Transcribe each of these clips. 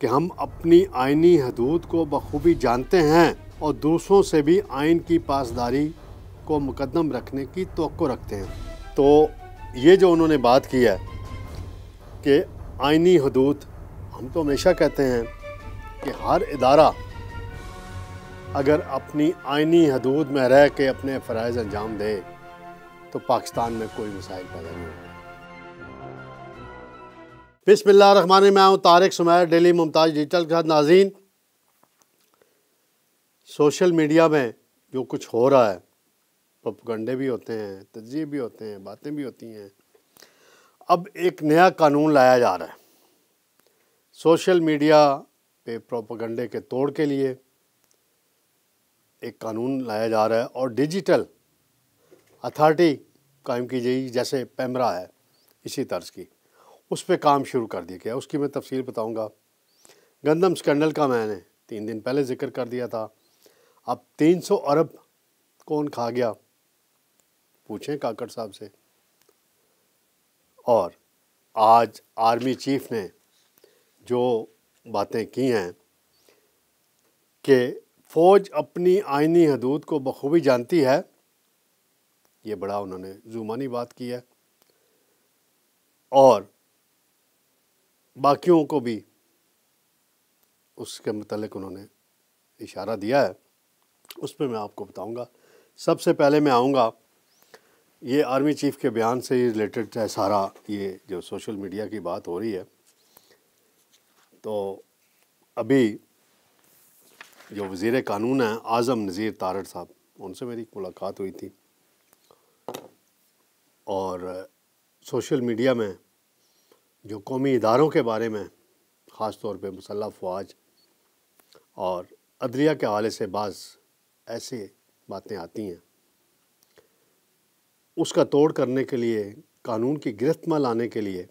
کہ ہم اپنی آئینی حدود کو بخوبی جانتے ہیں اور دوسروں سے بھی آئین کی پاسداری کو مقدم رکھنے کی توقع رکھتے ہیں۔ تو یہ جو انہوں نے بات کی ہے کہ آئینی حدود، ہم تو ہمیشہ کہتے ہیں کہ ہر ادارہ اگر اپنی آئینی حدود میں رہ کے اپنے فرائض انجام دے تو پاکستان میں کوئی مسائل پیدا نہیں ہوتے۔ بسم اللہ الرحمن الرحیم، میں ہوں طارق سمیر، ڈیلی ممتاز ڈیجیٹل کے ساتھ۔ ناظرین، سوشل میڈیا میں جو کچھ ہو رہا ہے، پروپیگنڈے بھی ہوتے ہیں، تجزیے بھی ہوتے ہیں، باتیں بھی ہوتی ہیں۔ اب ایک نیا قانون لایا جا رہا ہے سوشل میڈیا پہ پروپیگنڈے کے توڑ کے لیے۔ ایک قانون لایا جا رہا ہے اور ڈیجیٹل اتھارٹی قائم کی جائے، جیسے پیمرا ہے اسی طرز کی، اس پہ کام شروع کر دیا گیا۔ اس کی میں تفصیل بتاؤں گا۔ گندم سکینڈل کا میں نے 3 دن پہلے ذکر کر دیا تھا۔ اب 300 ارب کون کھا گیا، پوچھیں کاکڑ صاحب سے۔ اور آج آرمی چیف نے جو باتیں کی ہیں کہ فوج اپنی آئینی حدود کو بخوبی جانتی ہے، یہ بڑا انہوں نے زومانی بات کی ہے، اور باقیوں کو بھی اس کے متعلق انہوں نے اشارہ دیا ہے۔ اس پہ میں آپ کو بتاؤں گا۔ سب سے پہلے میں آؤں گا، یہ آرمی چیف کے بیان سے ہی ریلیٹڈ ہے سارا، یہ جو سوشل میڈیا کی بات ہو رہی ہے۔ تو ابھی جو وزیر قانون ہیں اعظم نذیر تارڑ صاحب، ان سے میری ملاقات ہوئی تھی، اور سوشل میڈیا میں جو قومی اداروں کے بارے میں خاص طور پہ مسلح افواج اور عدلیہ کے حوالے سے بعض ایسی باتیں آتی ہیں، اس کا توڑ کرنے کے لیے، قانون کی گرفت میں لانے کے لیے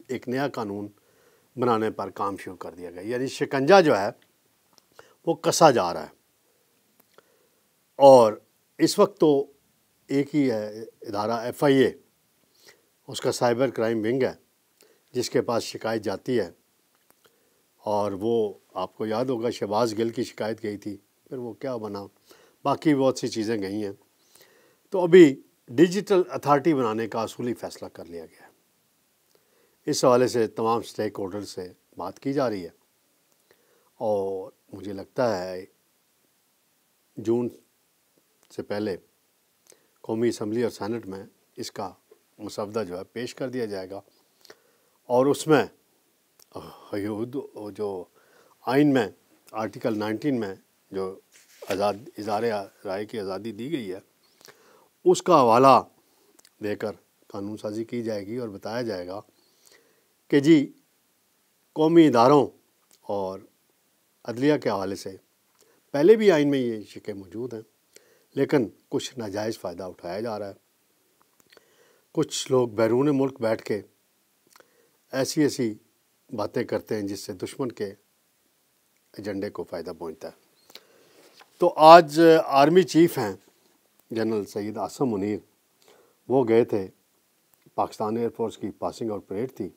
ایک نیا قانون بنانے پر کام شروع کر دیا گیا۔ یعنی شکنجہ جو ہے وہ کسا جا رہا ہے۔ اور اس وقت تو ایک ہی ہے ادارہ FIA، اس کا سائبر کرائم ونگ ہے، جس کے پاس شکایت جاتی ہے، اور وہ آپ کو یاد ہوگا شہباز گل کی شکایت گئی تھی، پھر وہ کیا بنا، باقی بہت سی چیزیں گئی ہیں۔ تو ابھی ڈیجیٹل اتھارٹی بنانے کا اصولی فیصلہ کر لیا گیا ہے۔ اس حوالے سے تمام سٹیک ہولڈر سے بات کی جا رہی ہے، اور مجھے لگتا ہے جون سے پہلے قومی اسمبلی اور سینٹ میں اس کا مسودہ جو ہے پیش کر دیا جائے گا، اور اس میں جو آئین میں آرٹیکل 19 میں جو اظہار رائے کی آزادی دی گئی ہے، اس کا حوالہ دے کر قانون سازی کی جائے گی، اور بتایا جائے گا کہ جی قومی اداروں اور عدلیہ کے حوالے سے پہلے بھی آئین میں یہ شقیں موجود ہیں، لیکن کچھ ناجائز فائدہ اٹھایا جا رہا ہے۔ کچھ لوگ بیرون ملک بیٹھ کے ایسی باتیں کرتے ہیں جس سے دشمن کے ایجنڈے کو فائدہ پہنچتا ہے۔ تو آج آرمی چیف ہیں جنرل سید عاصم منیر، وہ گئے تھے، پاکستان ایئر فورس کی پاسنگ آؤٹ پریڈ تھی،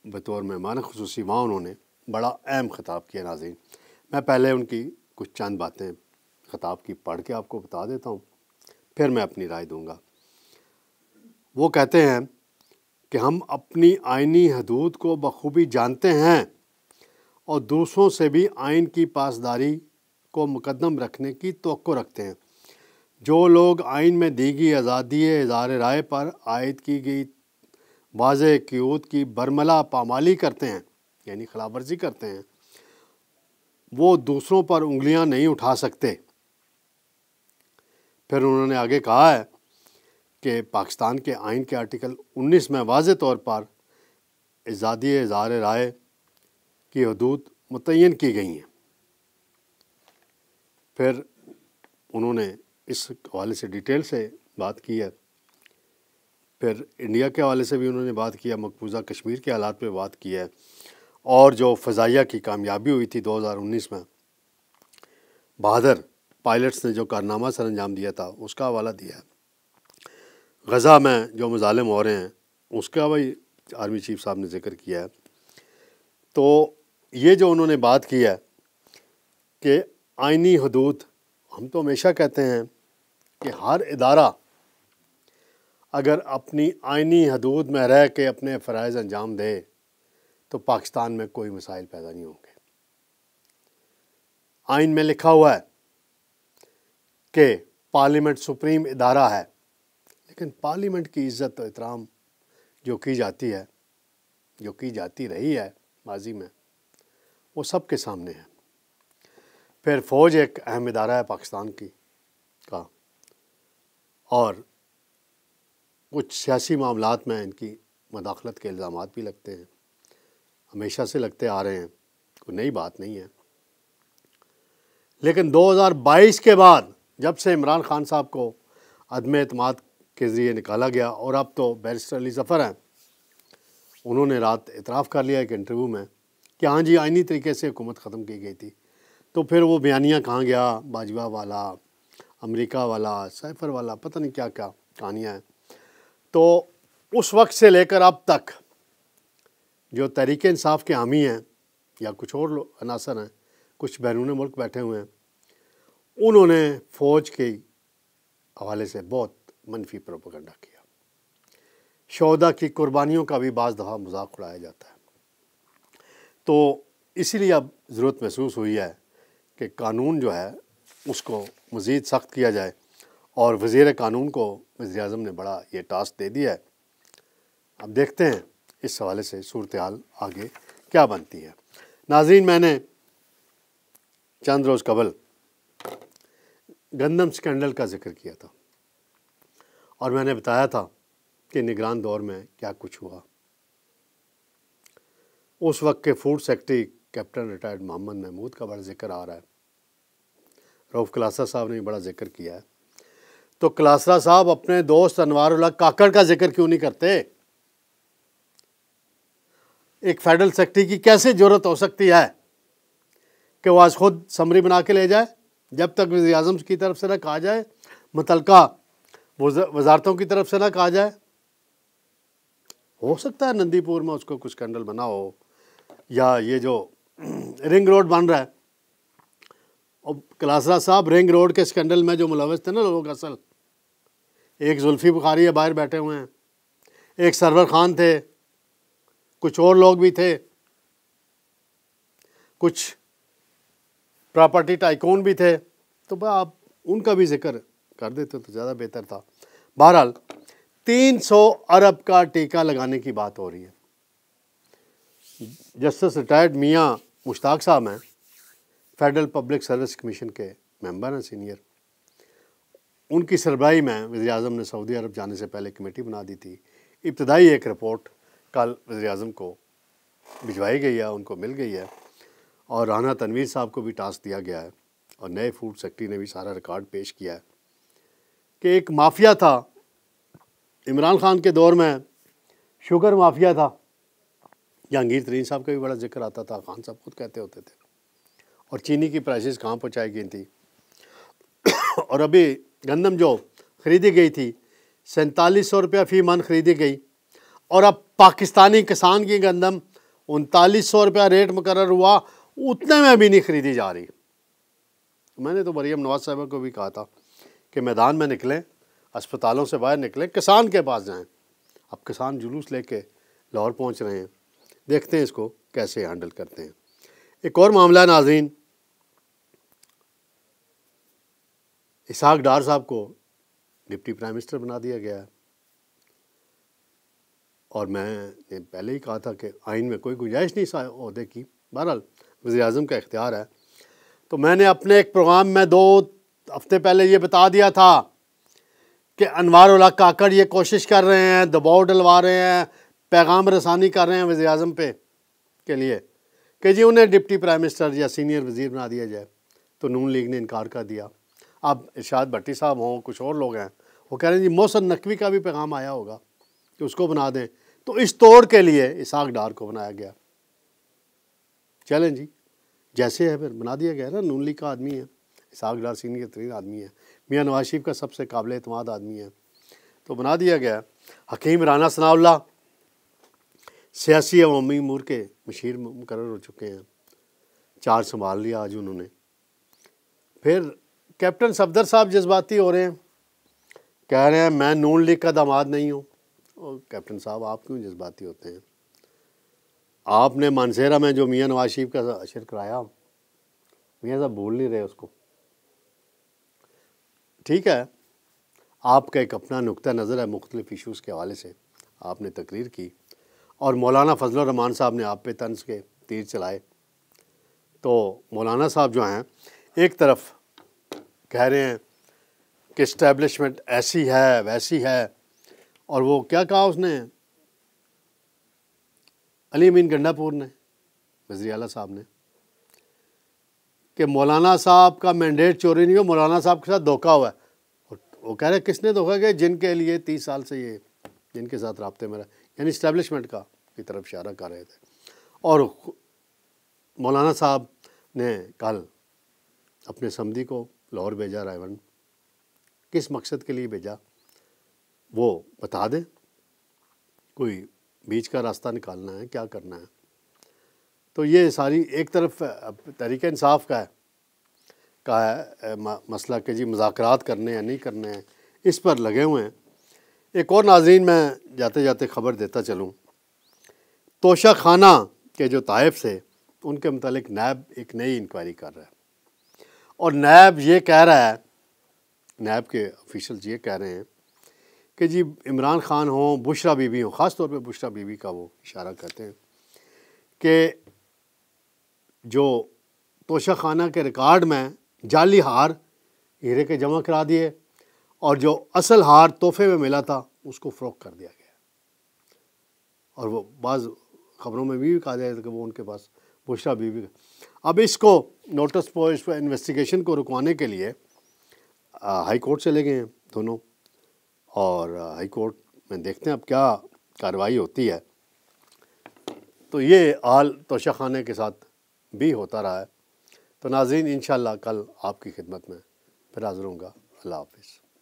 بطور مہمان خصوصی وہاں انہوں نے بڑا اہم خطاب کیا۔ ناظرین، میں پہلے ان کی کچھ چند باتیں خطاب کی پڑھ کے آپ کو بتا دیتا ہوں، پھر میں اپنی رائے دوں گا۔ وہ کہتے ہیں کہ ہم اپنی آئینی حدود کو بخوبی جانتے ہیں اور دوسروں سے بھی آئین کی پاسداری کو مقدم رکھنے کی توقع رکھتے ہیں۔ جو لوگ آئین میں دی گئی آزادی اظہار رائے پر عائد کی گئی واضح قیود کی برملا پامالی کرتے ہیں، یعنی خلاف ورزی کرتے ہیں، وہ دوسروں پر انگلیاں نہیں اٹھا سکتے۔ پھر انہوں نے آگے کہا ہے کہ پاکستان کے آئین کے آرٹیکل 19 میں واضح طور پر آزادی اظہار رائے کی حدود متعین کی گئی ہیں۔ پھر انہوں نے اس حوالے سے ڈیٹیل سے بات کی ہے۔ پھر انڈیا کے حوالے سے بھی انہوں نے بات کیا، مقبوضہ کشمیر کے حالات پہ بات کی ہے، اور جو فضائیہ کی کامیابی ہوئی تھی 2019 میں، بہادر پائلٹس نے جو کارنامہ سر انجام دیا تھا، اس کا حوالہ دیا ہے۔ غزہ میں جو مظالم ہو رہے ہیں اس کا بھی آرمی چیف صاحب نے ذکر کیا ہے۔ تو یہ جو انہوں نے بات کی ہے کہ آئینی حدود، ہم تو ہمیشہ کہتے ہیں کہ ہر ادارہ اگر اپنی آئینی حدود میں رہ کے اپنے فرائض انجام دے تو پاکستان میں کوئی مسائل پیدا نہیں ہوں گے۔ آئین میں لکھا ہوا ہے کہ پارلیمنٹ سپریم ادارہ ہے، لیکن پارلیمنٹ کی عزت و احترام جو کی جاتی ہے، جو کی جاتی رہی ہے ماضی میں، وہ سب کے سامنے ہے۔ پھر فوج ایک اہم ادارہ ہے پاکستان کا، اور کچھ سیاسی معاملات میں ان کی مداخلت کے الزامات بھی لگتے ہیں، ہمیشہ سے لگتے آ رہے ہیں، کوئی نئی بات نہیں ہے۔ لیکن 2022 کے بعد جب سے عمران خان صاحب کو عدم اعتماد کے ذریعے نکالا گیا، اور اب تو بیرسٹر علی ظفر ہیں، انہوں نے رات اعتراف کر لیا ایک انٹرویو میں کہ ہاں جی آئینی طریقے سے حکومت ختم کی گئی تھی، تو پھر وہ بیانیہ کہاں گیا، باجوہ والا، امریکہ والا، سیفر والا، پتہ نہیں کیا کیا کہانیاں ہیں۔ تو اس وقت سے لے کر اب تک جو تحریک انصاف کے حامی ہیں یا کچھ اور عناصر ہیں، کچھ بیرون ملک بیٹھے ہوئے ہیں، انہوں نے فوج کے حوالے سے بہت منفی پروپیگنڈا کیا۔ شہداء کی قربانیوں کا بھی بعض دفعہ مذاق اڑایا جاتا ہے۔ تو اسی لیے اب ضرورت محسوس ہوئی ہے کہ قانون جو ہے اس کو مزید سخت کیا جائے، اور وزیر قانون کو وزیر اعظم نے بڑا یہ ٹاسک دے دیا ہے۔ اب دیکھتے ہیں اس حوالے سے صورتحال آگے کیا بنتی ہے۔ ناظرین، میں نے چند روز قبل گندم سکینڈل کا ذکر کیا تھا، اور میں نے بتایا تھا کہ نگران دور میں کیا کچھ ہوا۔ اس وقت کے فوڈ سیکرٹری کیپٹن ریٹائرڈ محمد محمود کا بڑا ذکر آ رہا ہے، رؤف کلاسرا صاحب نے بھی بڑا ذکر کیا ہے۔ تو کلاسرا صاحب اپنے دوست انوار اللہ کاکڑ کا ذکر کیوں نہیں کرتے؟ ایک فیڈرل سیکرٹری کی کیسے جرت ہو سکتی ہے کہ وہ آج خود سمری بنا کے لے جائے، جب تک وزیر اعظم کی طرف سے نہ کہا جائے، متعلقہ وزارتوں کی طرف سے نہ کہا جائے؟ ہو سکتا ہے نندی پور میں اس کو کچھ سکینڈل بنا ہو، یا یہ جو رنگ روڈ بن رہا ہے، اور کلاسرا صاحب رنگ روڈ کے سکینڈل میں جو ملوث تھے نا لوگ، اصل ایک زلفی بخاری ہے باہر بیٹھے ہوئے ہیں، ایک سرور خان تھے، کچھ اور لوگ بھی تھے، کچھ پراپرٹی ٹائکون بھی تھے، تو آپ ان کا بھی ذکر کر دیتے تو زیادہ بہتر تھا۔ بہرحال 300 ارب کا ٹیکہ لگانے کی بات ہو رہی ہے۔ جسٹس ریٹائرڈ میاں مشتاق صاحب ہیں، فیڈرل پبلک سروس کمیشن کے ممبر ہیں سینئر، ان کی سربراہی میں وزیر اعظم نے سعودی عرب جانے سے پہلے کمیٹی بنا دی تھی۔ ابتدائی ایک رپورٹ کل وزیر اعظم کو بھجوائی گئی ہے، ان کو مل گئی ہے، اور رانا تنویر صاحب کو بھی ٹاسک دیا گیا ہے، اور نئے فوڈ سیکرٹری نے بھی سارا ریکارڈ پیش کیا ہے کہ ایک مافیا تھا عمران خان کے دور میں، شوگر مافیا تھا۔ جہانگیر ترین صاحب کا بھی بڑا ذکر آتا تھا، خان صاحب خود کہتے ہوتے تھے، اور چینی کی پرائسز کہاں پہنچائی گئی تھی۔ اور ابھی گندم جو خریدی گئی تھی 4700 روپیہ فی من خریدی گئی، اور اب پاکستانی کسان کی گندم 3900 روپیہ ریٹ مقرر ہوا، اتنے میں بھی نہیں خریدی جا رہی۔ میں نے تو مریم نواز صاحبہ کو بھی کہا تھا کہ میدان میں نکلیں، اسپتالوں سے باہر نکلیں، کسان کے پاس جائیں۔ اب کسان جلوس لے کے لاہور پہنچ رہے ہیں، دیکھتے ہیں اس کو کیسے ہینڈل کرتے ہیں۔ ایک اور معاملہ ہے ناظرین، اسحاق ڈار صاحب کو ڈپٹی پرائم منسٹر بنا دیا گیا ہے، اور میں نے پہلے ہی کہا تھا کہ آئین میں کوئی گنجائش نہیں اس عہدے کی، بہرحال وزیر اعظم کا اختیار ہے۔ تو میں نے اپنے ایک پروگرام میں 2 ہفتے پہلے یہ بتا دیا تھا کہ انوار اللہ کاکڑ یہ کوشش کر رہے ہیں، دباؤ ڈلوا رہے ہیں، پیغام رسانی کر رہے ہیں وزیر اعظم پہ کے لیے کہ جی انہیں ڈپٹی پرائم منسٹر یا سینئر وزیر بنا دیا جائے، تو نون لیگ نے انکار کر دیا۔ اب ارشاد بھٹی صاحب ہوں، کچھ اور لوگ ہیں، وہ کہہ رہے ہیں جی محسن نقوی کا بھی پیغام آیا ہوگا کہ اس کو بنا دیں، تو اس توڑ کے لیے اسحاق ڈار کو بنایا گیا۔ چلیں جی، جیسے ہے پھر بنا دیا گیا نا، نون لیگ کا آدمی ہے اسحاق ڈار، سینئر ترین آدمی ہے، میاں نواز شریف کا سب سے قابل اعتماد آدمی ہے، تو بنا دیا گیا۔ حکیم رانا ثناء اللہ سیاسی عوامی امور کے مشیر مقرر ہو چکے ہیں، 4 سنبھال لیا آج انہوں نے۔ پھر کیپٹن صفدر صاحب جذباتی ہو رہے ہیں، کہہ رہے ہیں میں نون لیگ کا داماد نہیں ہوں۔ اور کیپٹن صاحب آپ کیوں جذباتی ہوتے ہیں؟ آپ نے مانسہرہ میں جو میاں نواز شریف کا اشر کرایا، میاں صاحب بھول نہیں رہے اس کو۔ ٹھیک ہے، آپ کا ایک اپنا نقطہ نظر ہے، مختلف ایشوز کے حوالے سے آپ نے تقریر کی، اور مولانا فضل الرحمان صاحب نے آپ پہ طنز کے تیر چلائے۔ تو مولانا صاحب جو ہیں ایک طرف کہہ رہے ہیں کہ اسٹیبلشمنٹ ایسی ہے ویسی ہے، اور وہ کیا کہا اس نے، علی امین گنڈا پور نے، وزیر اعلیٰ صاحب نے، کہ مولانا صاحب کا مینڈیٹ چوری نہیں ہو، مولانا صاحب کے ساتھ دھوکہ ہوا ہے۔ اور وہ کہہ رہے کس نے دھوکہ کیا؟ جن کے لیے 30 سال سے یہ جن کے ساتھ رابطے میں رہا، یعنی اسٹیبلشمنٹ کا کی طرف اشارہ کر رہے تھے۔ اور مولانا صاحب نے کل اپنے سمدھی کو لاہور بھیجا، رائے، کس مقصد کے لیے بھیجا وہ بتا دیں، کوئی بیچ کا راستہ نکالنا ہے، کیا کرنا ہے؟ تو یہ ساری ایک طرف تحریک انصاف کا ہے مسئلہ کہ جی مذاکرات کرنے ہیں نہیں کرنے ہیں، اس پر لگے ہوئے ہیں۔ ایک اور ناظرین میں جاتے جاتے خبر دیتا چلوں، توشہ خانہ کے جو طائف سے ان کے متعلق نیب ایک نئی انکوائری کر رہا ہے، اور نیب یہ کہہ رہا ہے، نیب کے آفیشلز یہ کہہ رہے ہیں کہ جی عمران خان ہوں، بشرا بی بی ہوں، خاص طور پہ بشرا بی بی کا وہ اشارہ کرتے ہیں کہ جو توشہ خانہ کے ریکارڈ میں جعلی ہار ہیرے کے جمع کرا دیے، اور جو اصل ہار تحفے میں ملا تھا اس کو فروخت کر دیا گیا۔ اور وہ بعض خبروں میں بھی کہا جائے کہ وہ ان کے پاس بشرا بی بی کا۔ اب اس کو نوٹس پر اس انویسٹیگیشن کو رکوانے کے لیے ہائی کورٹ چلے گئے ہیں دونوں، اور ہائی کورٹ میں دیکھتے ہیں اب کیا کارروائی ہوتی ہے۔ تو یہ حال توشہ خانے کے ساتھ بھی ہوتا رہا ہے۔ تو ناظرین انشاءاللہ کل آپ کی خدمت میں پھر حاضر ہوں گا۔ اللہ حافظ۔